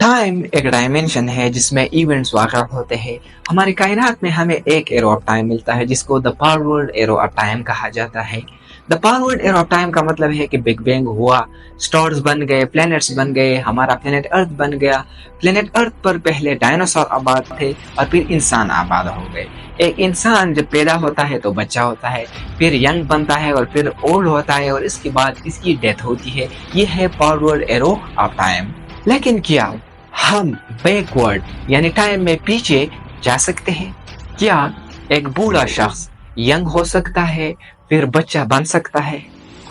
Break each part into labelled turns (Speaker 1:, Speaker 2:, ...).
Speaker 1: Time एक dimension है जिसमें इवेंट्स वाक़ होते हैं। हमारी कायनात में हमें एक एरो ऑफ टाइम मिलता है जिसको the forward arrow of time कहा जाता है। The forward arrow of time का मतलब है कि बिग बैंग हुआ, स्टार्स बन गए, प्लैनेट्स बन गए, हमारा प्लैनेट अर्थ बन गया। प्लैनेट अर्थ पर पहले डायनासोर आबाद थे और फिर इंसान आबाद हो गए। एक इंसान जब पैदा होता है तो बच्चा होता है, फिर यंग बनता है और फिर ओल्ड होता है और इसके बाद इसकी डेथ होती है। ये है फॉरवर्ड एरो ऑफ टाइम। लेकिन क्या हम बैकवर्ड यानी टाइम में पीछे जा सकते हैं? क्या एक बूढ़ा शख्स यंग हो सकता है फिर बच्चा बन सकता है?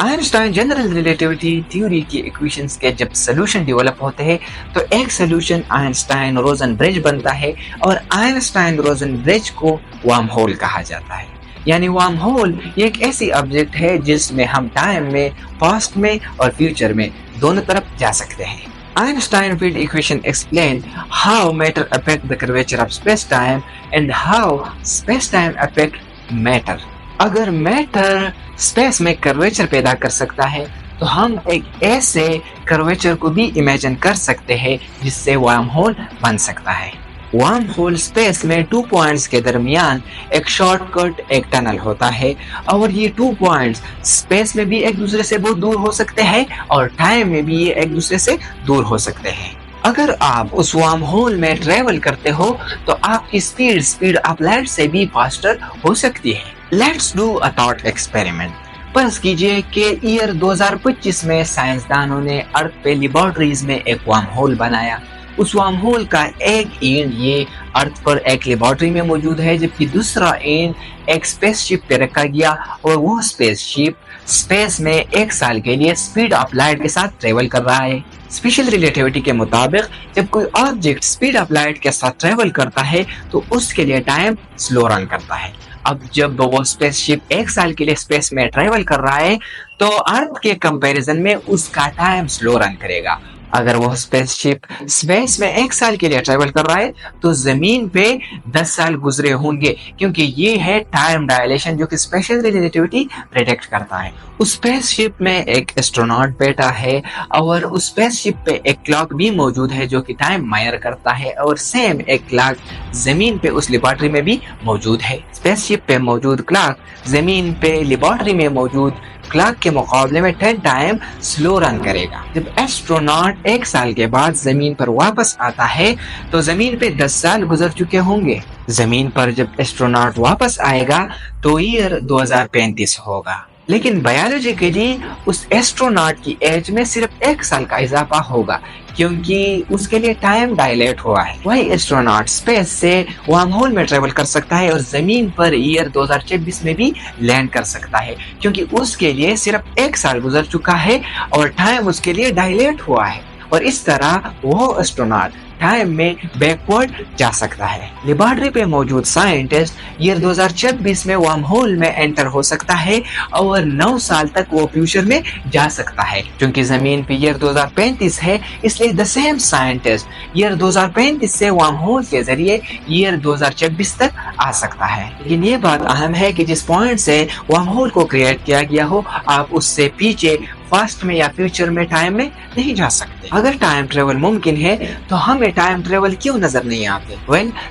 Speaker 1: आइंस्टाइन जनरल रिलेटिविटी थ्योरी की इक्वेशंस के जब सोल्यूशन डेवलप होते हैं तो एक सोल्यूशन आइंस्टाइन रोजन ब्रिज बनता है और आइंस्टाइन रोजन ब्रिज को वर्म होल कहा जाता है। यानी वर्म होल ये एक ऐसी ऑब्जेक्ट है जिसमें हम टाइम में, पास्ट में और फ्यूचर में दोनों तरफ जा सकते हैं। Einstein field equation explain how matter affect the curvature of space-time and how space-time affect matter. अगर मैटर स्पेस में कर्वेचर पैदा कर सकता है तो हम एक ऐसे कर्वेचर को भी इमेजिन कर सकते हैं जिससे वर्म होल बन सकता है। वर्म होल स्पेस में 2 पॉइंट्स के दरमियान एक शॉर्टकट, एक टनल होता है और ये 2 पॉइंट्स स्पेस में भी एक दूसरे से बहुत दूर हो सकते हैं और टाइम में भी ये एक दूसरे से दूर हो सकते हैं। अगर आप उस वर्म होल में ट्रेवल करते हो तो आपकी स्पीड ऑफ लाइट से भी फास्टर हो सकती है। Let's do a thought experiment. फर्ज कीजिए कि ईयर 2025 में साइंसदानों ने अर्थ पे लेबोरेटरीज में एक वर्म होल बनाया। उस वर्म होल का एक एंड ये अर्थ पर एक लेबोरेटरी में मौजूद है जबकि दूसरा एंड एक स्पेसशिप पे रखा गया और वो स्पेसशिप स्पेस में 1 साल के लिए स्पीड ऑफ लाइट के साथ ट्रेवल कर रहा है। स्पेशल रिलेटिविटी के मुताबिक जब कोई ऑब्जेक्ट स्पीड ऑफ लाइट के साथ ट्रेवल करता है तो उसके लिए टाइम स्लो रन करता है। अब जब वो स्पेसशिप 1 साल के लिए स्पेस में ट्रेवल कर रहा है तो अर्थ के कंपैरिजन में उसका टाइम स्लो रन करेगा। अगर वो स्पेसशिप स्पेस में 1 साल के लिए ट्रेवल कर रहा है तो जमीन पे 10 साल गुजरे होंगे क्योंकि ये है टाइम डायलेशन जो कि स्पेशल रिलेटिविटी प्रेडिक्ट करता है। उस स्पेसशिप में एक एस्ट्रोनॉट बैठा है और उस स्पेसशिप पे एक क्लॉक भी मौजूद है जो कि टाइम मेजर करता है और सेम एक क्लॉक जमीन पे उस लेबोरेटरी में भी मौजूद है। स्पेसशिप पे मौजूद क्लॉक जमीन पे लेबोरेटरी में मौजूद क्लॉक के मुकाबले में 10 टाइम स्लो रन करेगा। जब एस्ट्रोनॉट 1 साल के बाद जमीन पर वापस आता है तो जमीन पे 10 साल गुजर चुके होंगे। जमीन पर जब एस्ट्रोनॉट वापस आएगा तो ईयर 2035 होगा। लेकिन बायोलॉजिकली उस एस्ट्रोनॉट की एज में सिर्फ 1 साल का इजाफा होगा क्योंकि उसके लिए टाइम डायलेट हुआ है। वही एस्ट्रोनॉट स्पेस से वर्म होल में ट्रेवल कर सकता है और जमीन पर ईयर 2026 में भी लैंड कर सकता है क्योंकि उसके लिए सिर्फ 1 साल गुजर चुका है और टाइम उसके लिए डायलेट हुआ है और इस तरह वो एस्ट्रोनॉट टाइम में बैकवर्ड जा सकता है। लेबोरेटरी पे मौजूद साइंटिस्ट ईयर 2026 में वर्म होल में एंटर हो सकता है और 9 साल तक वो फ्यूचर में जा सकता है। क्योंकि जमीन पे ईयर 2035 है इसलिए द सेम साइंटिस्ट ईयर 2035 से वर्म होल के जरिए ईयर 2026 तक आ सकता है। लेकिन ये बात अहम है कि जिस पॉइंट से वर्म होल को क्रिएट किया गया हो आप उससे पीछे पास्ट में या फ्यूचर में टाइम में नहीं जा सकते। अगर टाइम ट्रेवल मुमकिन है तो हमें टाइम ट्रेवल क्यों नजर नहीं आते?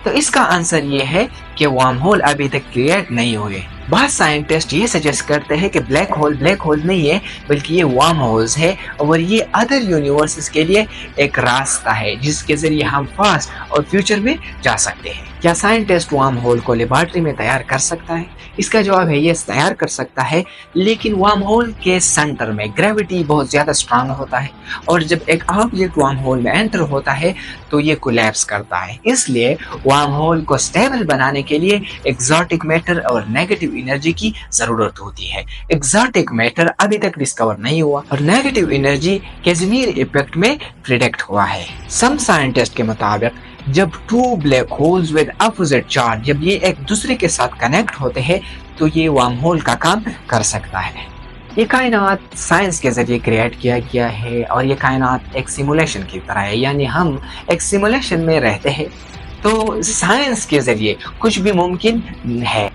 Speaker 1: तो इसका आंसर ये है कि वर्म होल अभी तक क्रिएट नहीं हुए। बहुत साइंटिस्ट ये सजेस्ट करते हैं कि ब्लैक होल नहीं है बल्कि ये वर्म होल्स है और ये अदर यूनिवर्सेस के लिए एक रास्ता है जिसके जरिए हम पास्ट और फ्यूचर में जा सकते हैं। क्या साइंटिस्ट वर्म होल को लेबोरेटरी में तैयार कर सकता है? इसका जवाब है यस, तैयार कर सकता है, लेकिन वर्म होल के सेंटर में ग्रेविटी बहुत ज्यादा स्ट्रांग होता है और जब एक ऑब्जेक्ट वर्म होल में एंटर होता है तो ये कोलैप्स करता है। इसलिए वर्म होल को स्टेबल बनाने के लिए एक्सोटिक मैटर और नेगेटिव एनर्जी की जरूरत होती है। एक्सोटिक मैटर अभी तक डिस्कवर नहीं हुआ और नेगेटिव एनर्जी कैज़िमिर इफेक्ट में प्रेडिक्ट हुआ है। सम साइंटिस्ट के मुताबिक जब 2 black holes with opposite charge जब ये एक दूसरे के साथ कनेक्ट होते हैं तो ये वर्म होल का काम कर सकता है। ये कायनात साइंस के जरिए क्रिएट किया गया है और ये कायनात एक सिमुलेशन की तरह है, यानी हम एक सिमुलेशन में रहते हैं तो साइंस के जरिए कुछ भी मुमकिन है।